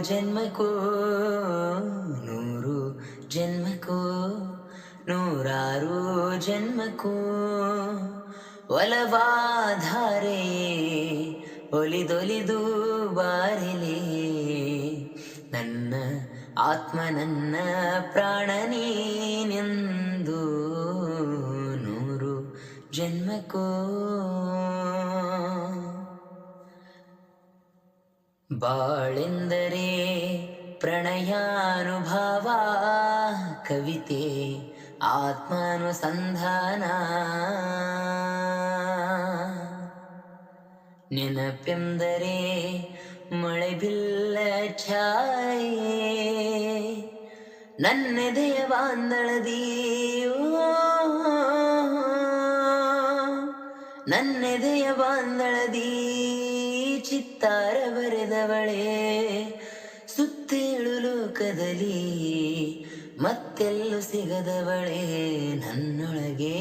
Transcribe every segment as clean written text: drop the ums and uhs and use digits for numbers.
ಜನ್ಮಕ್ಕೂ ನೂರು ಜನ್ಮಕ್ಕೂ ನೂರಾರು ಜನ್ಮಕ್ಕೂ ಒಲವಾಧಾರೆ ಒಲಿದೊಲಿದು ಬಾರಿಲಿ ನನ್ನ ಆತ್ಮ ನನ್ನ ಪ್ರಾಣ ನೀನೆಂದು ನೂರು ಜನ್ಮಕ್ಕೂ ಬಾಳೆಂದರೆ ಪ್ರಣಯಾನುಭವ ಕವಿತೆ ಆತ್ಮಾನುಸಂಧಾನ ನೆನಪೆಂದರೆ ಮಳೆ ಬಿಲ್ಲ ಛಾಯೆ ನನ್ನೆದೆಯ ಬಾಂದಳದಿಯೋ ನನ್ನೆದೆಯ ಬಾಂದಳದಿ ಚಿತ್ತಾರ ಬರೆದವಳೆ ಸುತ್ತೇಳು ಲೋಕದಲ್ಲಿ ಮತ್ತೆಲ್ಲೂ ಸಿಗದವಳೆ ನನ್ನೊಳಗೆ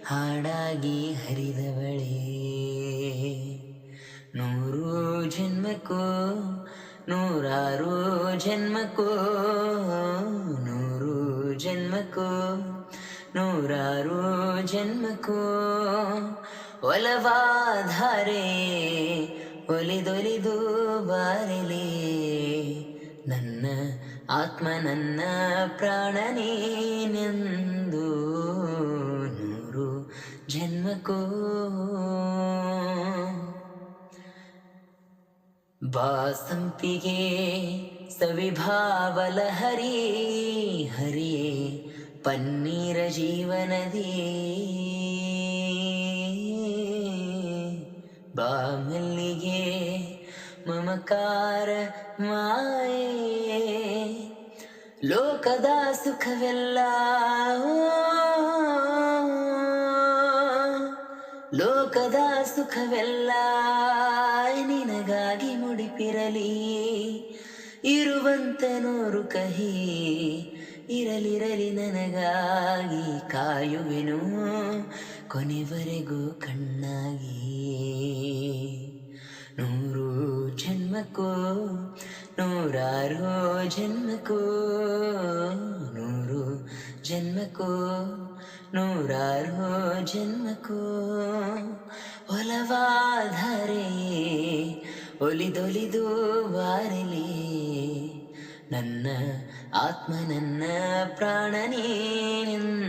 ಹಾಡಾಗಿ ಹರಿದವಳೆ ನೂರು ಜನ್ಮಕ್ಕೂ ನೂರಾರು ಜನ್ಮಕ್ಕೂ ನೂರು ಜನ್ಮಕ್ಕೂ ನೂರಾರು ಜನ್ಮಕ್ಕೂ ಒಲವಾಧಾರೆ ಒಲಿದೊಲಿದು ಬಾರಲಿ ನನ್ನ ಆತ್ಮ ನನ್ನ ಪ್ರಾಣ ನೀನೆಂದು ನೂರು ಜನ್ಮಕ್ಕೂ ಬಾಸಂಪಿಗೆ ಸವಿಭಾವಲ ಹರಿ ಹರಿಯೇ ಪನ್ನೀರ ಜೀವನದಿ ಬಾಮಲ್ಲಿಗೆ ಮಮಕಾರ ಮಾಯೆ ಲೋಕದ ಸುಖವೆಲ್ಲ ಲೋಕದ ಸುಖವೆಲ್ಲ ನಿನಗಾಗಿ ಮುಡಿಪಿರಲಿ ಇರುವಂತ ನೂರು ಕಹಿ ಇರಲಿರಲಿ ನನಗಾಗಿ ಕಾಯುವೆನು ಕೊನೆವರೆಗೂ ಕಣ್ಣಾಗಿ ನೂರು ಜನ್ಮಕ್ಕೂ ನೂರಾರು ಜನ್ಮಕ್ಕೂ ನೂರು ಜನ್ಮಕ್ಕೂ ನೂರಾರು ಜನ್ಮಕ್ಕೂ ಒಲವಾಧಾರೆ ಒಲಿದೊಲಿದು ಬಾರಲಿ ನನ್ನ ಆತ್ಮ ನನ್ನ ಪ್ರಾಣ ನೀನೆಂದು